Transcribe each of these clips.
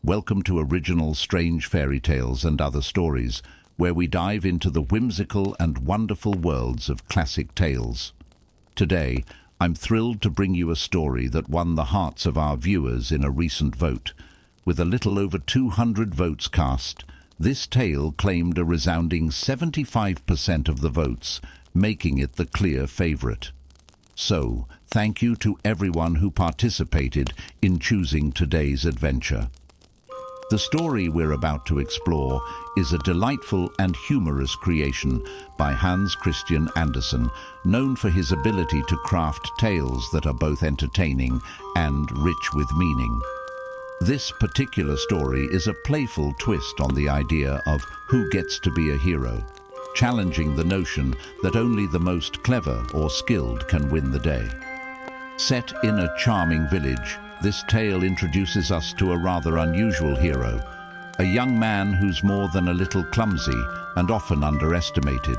Welcome to Original Strange Fairy Tales and Other Stories, where we dive into the whimsical and wonderful worlds of classic tales. Today, I'm thrilled to bring you a story that won the hearts of our viewers in a recent vote. With a little over 200 votes cast, this tale claimed a resounding 75% of the votes, making it the clear favorite. So, thank you to everyone who participated in choosing today's adventure. The story we're about to explore is a delightful and humorous creation by Hans Christian Andersen, known for his ability to craft tales that are both entertaining and rich with meaning. This particular story is a playful twist on the idea of who gets to be a hero, challenging the notion that only the most clever or skilled can win the day. Set in a charming village, this tale introduces us to a rather unusual hero, a young man who's more than a little clumsy and often underestimated.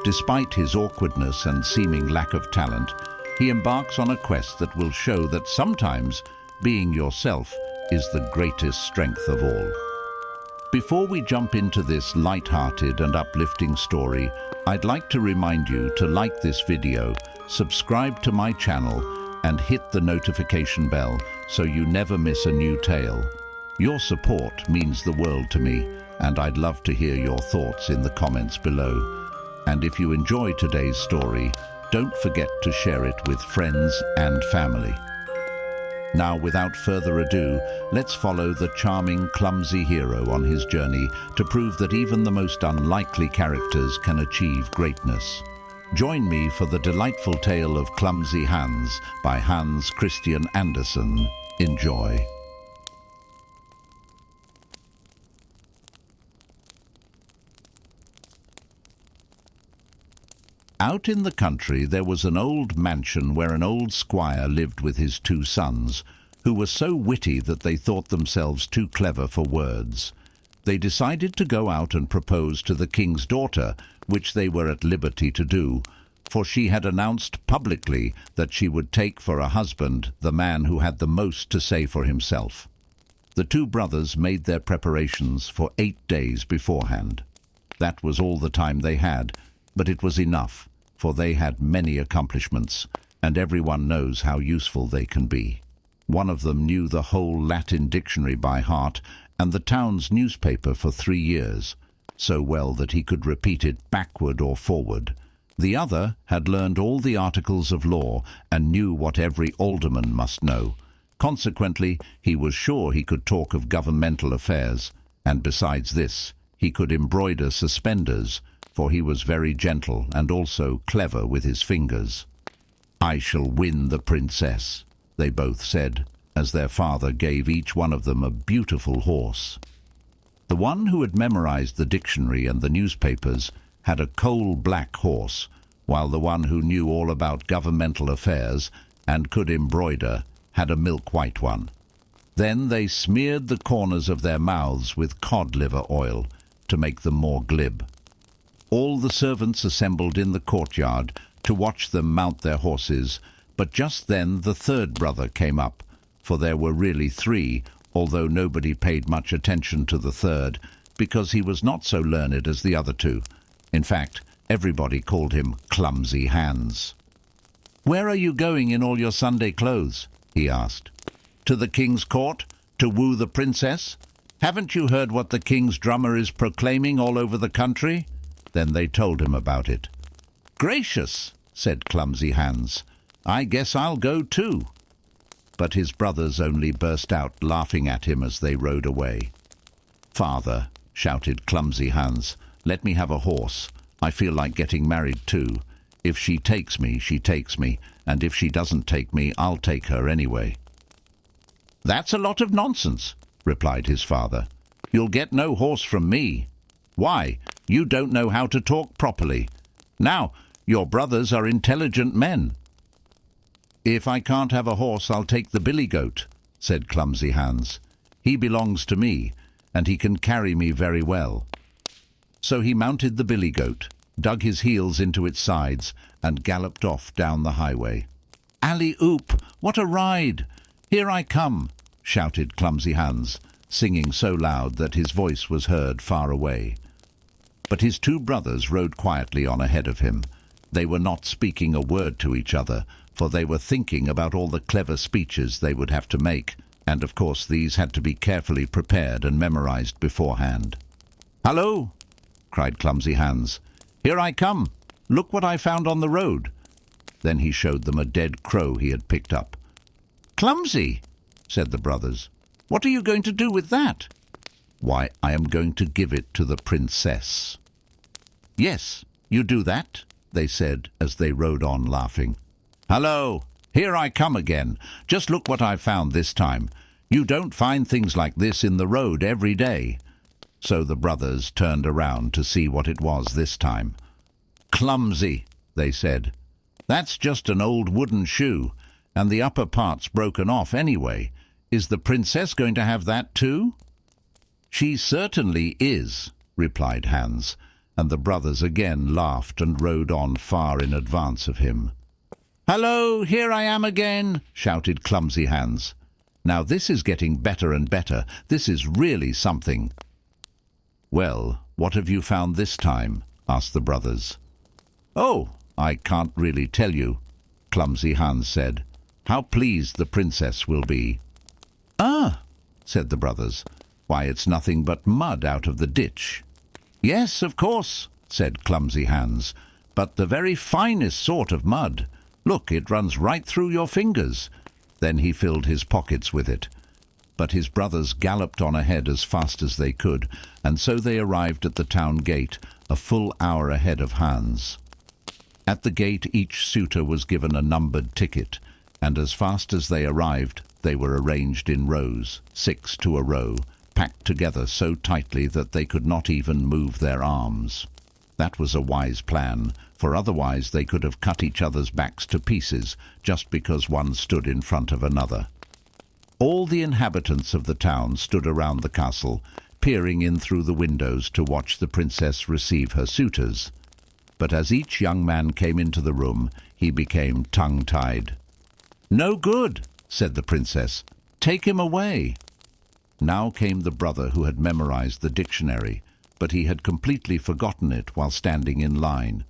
Despite his awkwardness and seeming lack of talent, he embarks on a quest that will show that sometimes being yourself is the greatest strength of all. Before we jump into this light-hearted and uplifting story, I'd like to remind you to like this video, subscribe to my channel, and hit the notification bell so you never miss a new tale. Your support means the world to me, and I'd love to hear your thoughts in the comments below. And if you enjoy today's story, don't forget to share it with friends and family. Now, without further ado, let's follow the charming, clumsy hero on his journey to prove that even the most unlikely characters can achieve greatness. Join me for the delightful tale of Clumsy Hans by Hans Christian Andersen. Enjoy. Out in the country there was an old mansion where an old squire lived with his two sons, who were so witty that they thought themselves too clever for words. They decided to go out and propose to the king's daughter, which they were at liberty to do, for she had announced publicly that she would take for a husband the man who had the most to say for himself. The two brothers made their preparations for 8 days beforehand. That was all the time they had, but it was enough, for they had many accomplishments, and everyone knows how useful they can be. One of them knew the whole Latin dictionary by heart and the town's newspaper for 3 years, so well that he could repeat it backward or forward. The other had learned all the articles of law and knew what every alderman must know. Consequently, he was sure he could talk of governmental affairs, and besides this, he could embroider suspenders, for he was very gentle and also clever with his fingers. "I shall win the princess," they both said, as their father gave each one of them a beautiful horse. The one who had memorized the dictionary and the newspapers had a coal-black horse, while the one who knew all about governmental affairs and could embroider had a milk-white one. Then they smeared the corners of their mouths with cod-liver oil to make them more glib. All the servants assembled in the courtyard to watch them mount their horses, but just then the third brother came up, for there were really 3, although nobody paid much attention to the third, because he was not so learned as the other 2. In fact, everybody called him Clumsy Hans. "Where are you going in all your Sunday clothes?" he asked. "To the king's court, to woo the princess? Haven't you heard what the king's drummer is proclaiming all over the country?" Then they told him about it. "Gracious," said Clumsy Hans, "I guess I'll go too." But his brothers only burst out laughing at him as they rode away. "Father," shouted Clumsy Hans, "let me have a horse. I feel like getting married too. If she takes me, she takes me, and if she doesn't take me, I'll take her anyway." "That's a lot of nonsense," replied his father. "You'll get no horse from me. Why, you don't know how to talk properly. Now, your brothers are intelligent men." "If I can't have a horse, I'll take the billy goat," said Clumsy Hans. "He belongs to me, and he can carry me very well." So he mounted the billy goat, dug his heels into its sides, and galloped off down the highway. "Alley-oop! What a ride! Here I come!" shouted Clumsy Hans, singing so loud that his voice was heard far away. But his two brothers rode quietly on ahead of him. They were not speaking a word to each other, for they were thinking about all the clever speeches they would have to make, and of course these had to be carefully prepared and memorized beforehand. "Hallo!" cried Clumsy Hans. "Here I come! Look what I found on the road!" Then he showed them a dead crow he had picked up. "Clumsy!" said the brothers. "What are you going to do with that?" "Why, I am going to give it to the princess." "Yes, you do that," they said as they rode on laughing. "Hallo! Here I come again. Just look what I've found this time. You don't find things like this in the road every day." So the brothers turned around to see what it was this time. "Clumsy," they said. "That's just an old wooden shoe, and the upper part's broken off anyway. Is the princess going to have that too?" "She certainly is," replied Hans, and the brothers again laughed and rode on far in advance of him. "Hallo, here I am again," shouted Clumsy Hans. "Now this is getting better and better. This is really something." "Well, what have you found this time?" asked the brothers. "Oh, I can't really tell you," Clumsy Hans said. "How pleased the princess will be." "Ah," said the brothers. "Why, it's nothing but mud out of the ditch." "Yes, of course," said Clumsy Hans, "but the very finest sort of mud. Look, it runs right through your fingers." Then he filled his pockets with it. But his brothers galloped on ahead as fast as they could, and so they arrived at the town gate a full hour ahead of Hans. At the gate each suitor was given a numbered ticket, and as fast as they arrived they were arranged in rows, 6 to a row, packed together so tightly that they could not even move their arms. That was a wise plan, for otherwise they could have cut each other's backs to pieces just because one stood in front of another. All the inhabitants of the town stood around the castle, peering in through the windows to watch the princess receive her suitors. But as each young man came into the room, he became tongue-tied. "No good," said the princess. "Take him away." Now came the brother who had memorized the dictionary, but he had completely forgotten it while standing in line.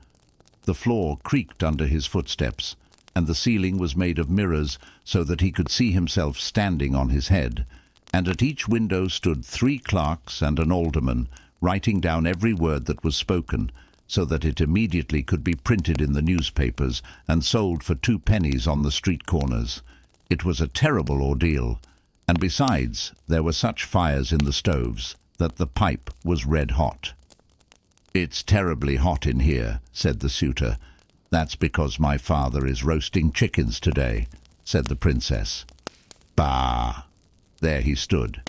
The floor creaked under his footsteps, and the ceiling was made of mirrors so that he could see himself standing on his head, and at each window stood 3 clerks and an alderman, writing down every word that was spoken, so that it immediately could be printed in the newspapers and sold for 2 pennies on the street corners. It was a terrible ordeal, and besides, there were such fires in the stoves that the pipe was red hot. "It's terribly hot in here," said the suitor. "That's because my father is roasting chickens today," said the princess. "Bah!" There he stood.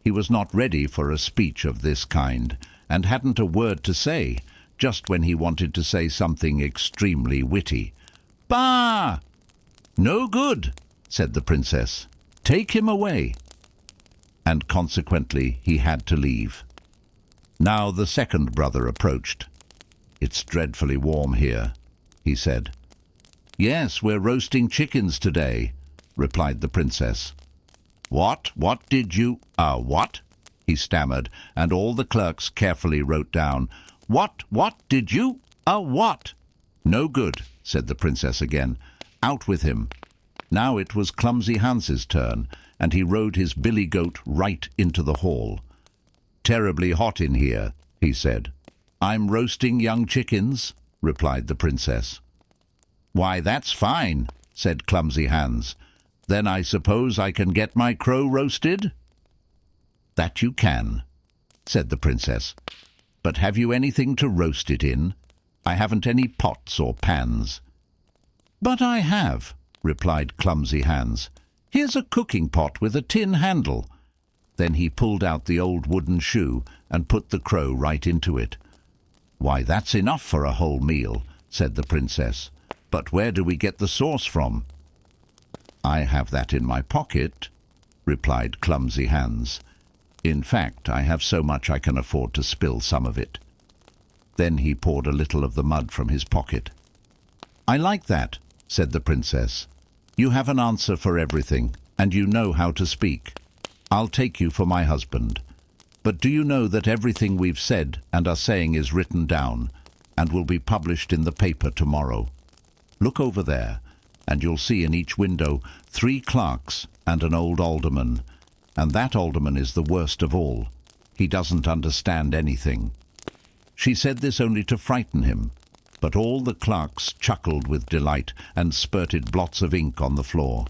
He was not ready for a speech of this kind, and hadn't a word to say, just when he wanted to say something extremely witty. "Bah!" "No good," said the princess. "Take him away." And consequently he had to leave. Now the second brother approached. "It's dreadfully warm here," he said. "Yes, we're roasting chickens today," replied the princess. What did you... what?" he stammered, and all the clerks carefully wrote down, What did you... what?" "No good," said the princess again. "Out with him." Now it was Clumsy Hans's turn, and he rode his billy goat right into the hall. "Terribly hot in here," he said. "I'm roasting young chickens," replied the princess. "Why, that's fine," said Clumsy Hans. "Then I suppose I can get my crow roasted?" "That you can," said the princess. "But have you anything to roast it in? I haven't any pots or pans." "But I have," replied Clumsy Hans. "Here's a cooking pot with a tin handle." Then he pulled out the old wooden shoe and put the crow right into it. "Why, that's enough for a whole meal," said the princess. "But where do we get the sauce from?" "I have that in my pocket," replied Clumsy Hans. "In fact, I have so much I can afford to spill some of it." Then he poured a little of the mud from his pocket. "I like that," said the princess. "You have an answer for everything, and you know how to speak." I'll take you for my husband. But do you know that everything we've said and are saying is written down and will be published in the paper tomorrow? Look over there, and you'll see in each window 3 clerks and an old alderman. And that alderman is the worst of all. He doesn't understand anything." She said this only to frighten him, but all the clerks chuckled with delight and spurted blots of ink on the floor.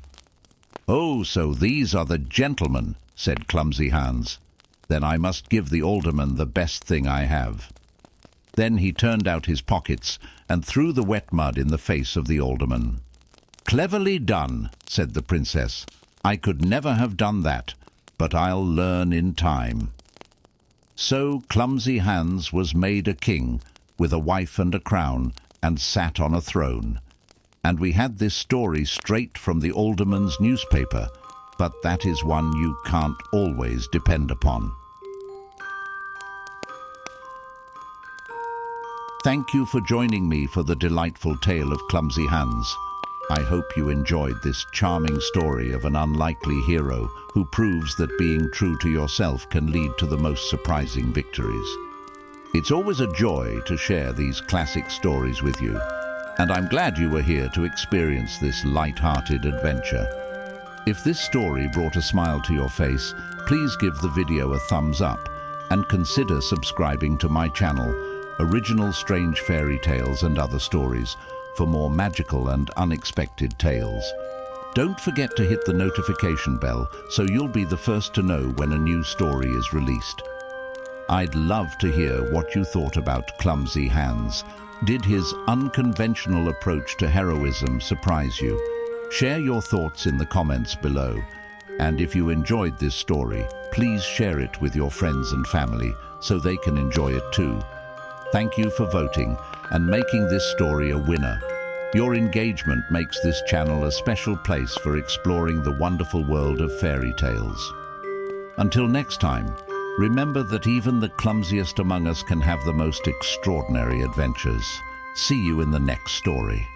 "Oh, so these are the gentlemen," said Clumsy Hans. "Then I must give the alderman the best thing I have." Then he turned out his pockets and threw the wet mud in the face of the alderman. "Cleverly done," said the princess. "I could never have done that, but I'll learn in time." So Clumsy Hans was made a king, with a wife and a crown, and sat on a throne. And we had this story straight from the alderman's newspaper, but that is one you can't always depend upon. Thank you for joining me for the delightful tale of Clumsy Hans. I hope you enjoyed this charming story of an unlikely hero who proves that being true to yourself can lead to the most surprising victories. It's always a joy to share these classic stories with you, and I'm glad you were here to experience this light-hearted adventure. If this story brought a smile to your face, please give the video a thumbs up and consider subscribing to my channel, Original Strange Fairy Tales and Other Stories, for more magical and unexpected tales. Don't forget to hit the notification bell so you'll be the first to know when a new story is released. I'd love to hear what you thought about Clumsy Hans. Did his unconventional approach to heroism surprise you? Share your thoughts in the comments below. And if you enjoyed this story, please share it with your friends and family so they can enjoy it too. Thank you for voting and making this story a winner. Your engagement makes this channel a special place for exploring the wonderful world of fairy tales. Until next time, remember that even the clumsiest among us can have the most extraordinary adventures. See you in the next story.